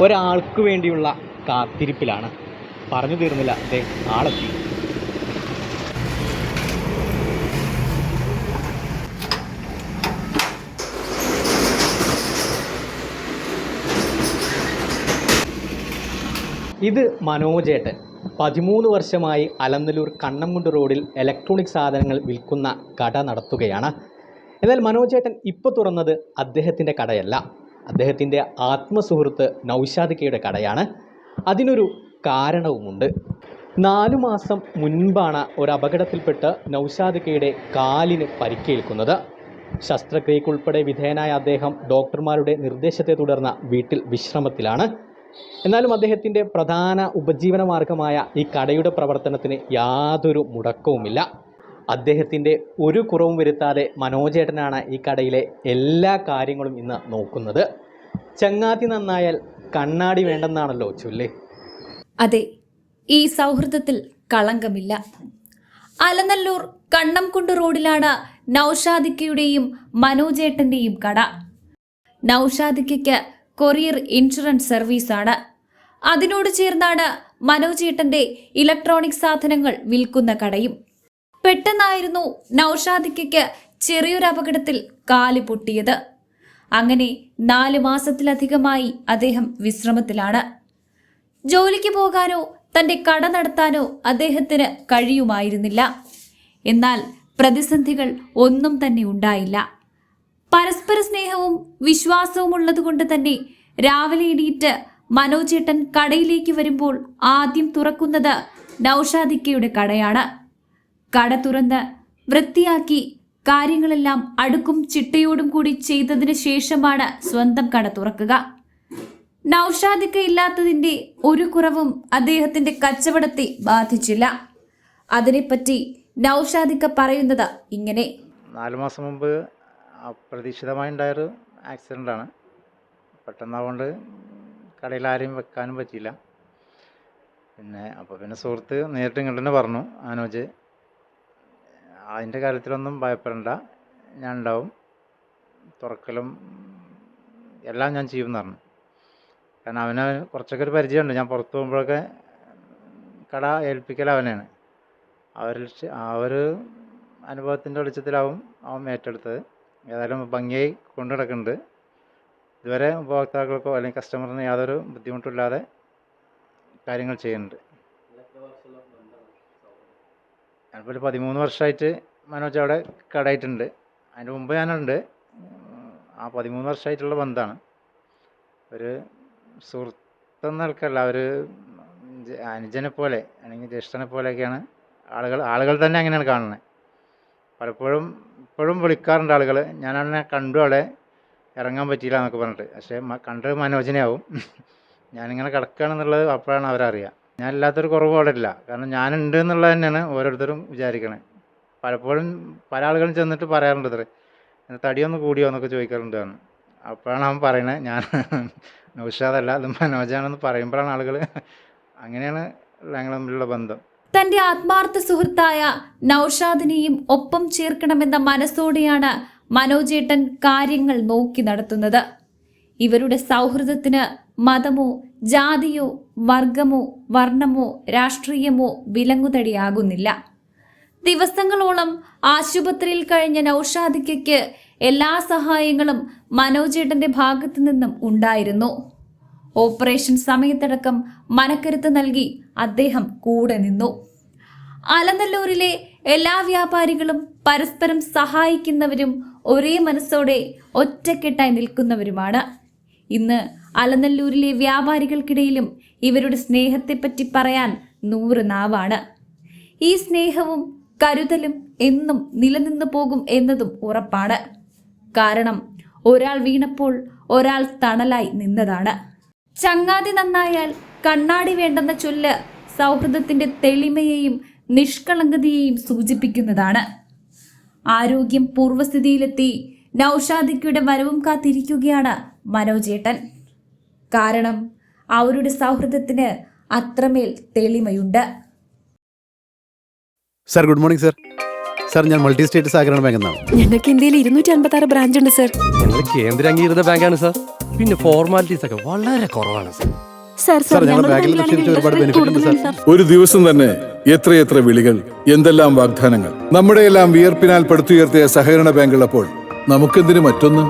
ഒരാൾക്ക് വേണ്ടിയുള്ള കാത്തിരിപ്പിലാണ്. പറഞ്ഞു തീർന്നില്ല, ദേ ആളെത്തി. ഇത് മനോജേട്ടൻ 13 വർഷമായി അലനല്ലൂർ കണ്ണംകുണ്ട് റോഡിൽ ഇലക്ട്രോണിക് സാധനങ്ങൾ വിൽക്കുന്ന കട നടത്തുകയാണ്. എന്നാൽ മനോജേട്ടൻ ഇപ്പോൾ തുറന്നത് അദ്ദേഹത്തിൻ്റെ കടയല്ല, അദ്ദേഹത്തിൻ്റെ ആത്മസുഹൃത്ത് നൗഷാദിക്കയുടെ കടയാണ്. അതിനൊരു കാരണവുമുണ്ട്. 4 മാസം മുൻപാണ് ഒരു അപകടത്തിൽപ്പെട്ട് നൗഷാദിക്കയുടെ കാലിന് പരിക്കേൽക്കുന്നത്. ശസ്ത്രക്രിയക്കുൾപ്പെടെ വിധേയനായ അദ്ദേഹം ഡോക്ടർമാരുടെ നിർദ്ദേശത്തെ തുടർന്ന് വീട്ടിൽ വിശ്രമത്തിലാണ്. എന്നാലും അദ്ദേഹത്തിൻ്റെ പ്രധാന ഉപജീവന മാർഗമായ ഈ കടയുടെ പ്രവർത്തനത്തിന് യാതൊരു മുടക്കവുമില്ല. അദ്ദേഹത്തിൻ്റെ ഒരു കുറവും വരുത്താതെ മനോജേട്ടനാണ് ഈ കടയിലെ എല്ലാ കാര്യങ്ങളും ഇന്ന് നോക്കുന്നത്. ചങ്ങാതി നന്നായാൽ കണ്ണാടി വേണ്ടെന്നാണല്ലോ ചൊല്ല്. അതെ, ഈ സൗഹൃദത്തിൽ കളങ്കമില്ല. അലനല്ലൂർ കണ്ണംകുണ്ട് റോഡിലാണ് നൗഷാദിക്കയുടെയും മനോജേട്ടൻ്റെയും കട. നൗഷാദിക്കയ്ക്ക് കൊറിയർ ഇൻഷുറൻസ് സർവീസാണ്. അതിനോട് ചേർന്നാണ് മനോജേട്ടൻ്റെ ഇലക്ട്രോണിക് സാധനങ്ങൾ വിൽക്കുന്ന കടയും. പെട്ടെന്നായിരുന്നു നൗഷാദിക്കയ്ക്ക് ചെറിയൊരു അപകടത്തിൽ കാല് പൊട്ടിയത്. അങ്ങനെ 4 മാസത്തിലധികമായി അദ്ദേഹം വിശ്രമത്തിലാണ്. ജോലിക്ക് പോകാനോ തൻ്റെ കട നടത്താനോ അദ്ദേഹത്തിന് കഴിയുമായിരുന്നില്ല. എന്നാൽ പ്രതിസന്ധികൾ ഒന്നും തന്നെ ഉണ്ടായില്ല. പരസ്പര സ്നേഹവും വിശ്വാസവും ഉള്ളതുകൊണ്ട് തന്നെ രാവിലെ എണീറ്റ് മനോജേട്ടൻ കടയിലേക്ക് വരുമ്പോൾ ആദ്യം തുറക്കുന്നത് നൗഷാദിക്കയുടെ കടയാണ്. കട തുറന്ന് വൃത്തിയാക്കി കാര്യങ്ങളെല്ലാം അടുക്കും ചിട്ടയോടും കൂടി ചെയ്തതിന് ശേഷമാണ് സ്വന്തം കട തുറക്കുക. നൗഷാദിക്ക ഇല്ലാത്തതിൻ്റെ ഒരു കുറവും അദ്ദേഹത്തിൻ്റെ കച്ചവടത്തെ ബാധിച്ചില്ല. അതിനെപ്പറ്റി നൗഷാദിക്ക പറയുന്നത് ഇങ്ങനെ: 4 മാസം മുമ്പ് അപ്രതീക്ഷിതമായി ഉണ്ടായൊരു ആക്സിഡൻ്റാണ്. പെട്ടെന്നാവുകൊണ്ട് കടയിൽ ആരെയും വെക്കാനും പറ്റിയില്ല. പിന്നെ സുഹൃത്ത് നേരിട്ട് ഇങ്ങോട്ട് തന്നെ പറഞ്ഞു, മനോജ് അതിൻ്റെ കാര്യത്തിലൊന്നും ഭയപ്പെടേണ്ട, ഞാൻ ഉണ്ടാവും, തുറക്കലും എല്ലാം ഞാൻ ചെയ്യുമെന്ന് പറഞ്ഞു. കാരണം അവന് കുറച്ചൊക്കെ ഒരു പരിചയമുണ്ട്. ഞാൻ പുറത്ത് പോകുമ്പോഴൊക്കെ കട ഏൽപ്പിക്കൽ അവനാണ്. ഒരു അനുഭവത്തിൻ്റെ വെളിച്ചത്തിലാവും അവൻ ഏറ്റെടുത്തത്. ഏതായാലും ഭംഗിയായി കൊണ്ടു നടക്കുന്നുണ്ട്. ഇതുവരെ ഉപഭോക്താക്കൾക്കോ അല്ലെങ്കിൽ കസ്റ്റമറിന് യാതൊരു ബുദ്ധിമുട്ടില്ലാതെ കാര്യങ്ങൾ ചെയ്യുന്നുണ്ട്. ഞാനിപ്പോൾ ഒരു 13 വർഷമായിട്ട് മനോജ് അവിടെ കടയായിട്ടുണ്ട്. അതിന് മുമ്പ് ഞാനുണ്ട്. ആ 13 വർഷമായിട്ടുള്ള ബന്ധമാണ്. ഒരു സുഹൃത്തെന്ന നിലക്കല്ല, ഒരു അനുജനെ പോലെ അല്ലെങ്കിൽ ജ്യേഷ്ഠനെ പോലെയൊക്കെയാണ് ആളുകൾ തന്നെ അങ്ങനെയാണ് കാണുന്നത്. പലപ്പോഴും ഇപ്പോഴും വിളിക്കാറുണ്ട് ആളുകൾ, ഞാനവനെ കണ്ടു, അവിടെ ഇറങ്ങാൻ പറ്റിയില്ല എന്നൊക്കെ പറഞ്ഞിട്ട്. പക്ഷേ കണ്ടത് മനോജിനെ ആവും. ഞാനിങ്ങനെ കിടക്കുകയാണെന്നുള്ളത് അപ്പോഴാണ് അവരറിയുക. ഞാൻ ഇല്ലാത്തൊരു കുറവ് അവിടെ ഇല്ല. കാരണം ഞാനുണ്ട് എന്നുള്ളത് തന്നെയാണ് ഓരോരുത്തരും വിചാരിക്കണേ. പലപ്പോഴും പല ആളുകളും ചെന്നിട്ട് പറയാറുണ്ട്, ഇത്ര തടിയൊന്ന് കൂടിയോ എന്നൊക്കെ ചോദിക്കാറുണ്ട്. അപ്പോഴാണ് അവൻ പറയണത് ഞാൻ നൗഷാദല്ല, അത് മനോജാണെന്ന് പറയുമ്പോഴാണ് ആളുകൾ. അങ്ങനെയാണ് ഞങ്ങൾ തമ്മിലുള്ള ബന്ധം. തന്റെ ആത്മാർത്ഥ സുഹൃത്തായ നൗഷാദിനെയും ഒപ്പം ചേർക്കണമെന്ന മനസ്സോടെയാണ് മനോജേട്ടൻ കാര്യങ്ങൾ നോക്കി നടത്തുന്നത്. ഇവരുടെ സൗഹൃദത്തിന് മതമോ ജാതിയോ വർഗമോ വർണ്ണമോ രാഷ്ട്രീയമോ വിലങ്ങുതടിയാകുന്നില്ല. ദിവസങ്ങളോളം ആശുപത്രിയിൽ കഴിഞ്ഞ നൗഷാദിക്കയ്ക്ക് എല്ലാ സഹായങ്ങളും മനോജേട്ടന്റെ ഭാഗത്തു നിന്നും ഉണ്ടായിരുന്നു. ഓപ്പറേഷൻ സമയത്തടക്കം മനക്കരുത്ത് നൽകി അദ്ദേഹം കൂടെ നിന്നു. അലനല്ലൂരിലെ എല്ലാ വ്യാപാരികളും പരസ്പരം സഹായിക്കുന്നവരും ഒരേ മനസ്സോടെ ഒറ്റക്കെട്ടായി നിൽക്കുന്നവരുമാണ്. ഇന്ന് അലനല്ലൂരിലെ വ്യാപാരികൾക്കിടയിലും ഇവരുടെ സ്നേഹത്തെപ്പറ്റി പറയാൻ 100 നാവാണ്. ഈ സ്നേഹവും കരുതലും എന്നും നിലനിന്നു പോകും എന്നതും ഉറപ്പാണ്. കാരണം ഒരാൾ വീണപ്പോൾ ഒരാൾ തണലായി നിന്നതാണ്. ചങ്ങാതി നന്നായാൽ കണ്ണാടി വേണ്ടെന്ന ചൊല്ല് സൗഹൃദത്തിന്റെ തെളിമയെയും നിഷ്കളങ്കതയെയും സൂചിപ്പിക്കുന്നതാണ്. ആരോഗ്യം പൂർവ്വസ്ഥിതിയിലെത്തി നൗഷാദിക്കയുടെ വരവും കാത്തിരിക്കുകയാണ് മനോജേട്ടൻ. കാരണം അവരുടെ സൗഹൃദത്തിന് അത്രമേൽ തെളിമയുണ്ട്. Sir, good morning sir. Sir, ഞാൻ മൾട്ടി സ്റ്റേറ്റ് സഹകരണ ബാങ്ക് എന്നാണ്. ഞങ്ങൾക്ക് ഇന്ത്യയിൽ 256 ബ്രാഞ്ച് ഉണ്ട് സർ. ഞങ്ങൾ കേന്ദ്ര അംഗീകൃത ബാങ്കാണ് സർ. പിന്നെ ഫോർമാലിറ്റീസ് ഒക്കെ വളരെ കുറവാണ് സാർ. സാർ ഞങ്ങളുടെ ബാങ്കിൽ നിക്ഷേപിച്ച ഒരുപാട് ബെനിഫിറ്റ് ഉണ്ട് സാർ. ഒരു ദിവസം തന്നെ എത്രയെത്ര വിളികൾ, എന്തെല്ലാം വാഗ്ദാനങ്ങൾ. നമ്മുടെയെല്ലാം വിയർപ്പിനാൽ പടുത്തുയർത്തിയ സഹകരണ ബാങ്ക് ഉള്ളപ്പോൾ നമുക്കെന്തിനു മറ്റൊന്ന്?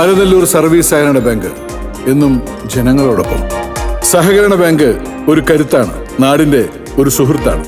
അലനല്ലൂർ സർവീസ് സഹകരണ ബാങ്ക് എന്നും ജനങ്ങളോടൊപ്പം. സഹകരണ ബാങ്ക് ഒരു കരുത്താണ്, നാടിന്റെ ഒരു സുഹൃത്താണ്.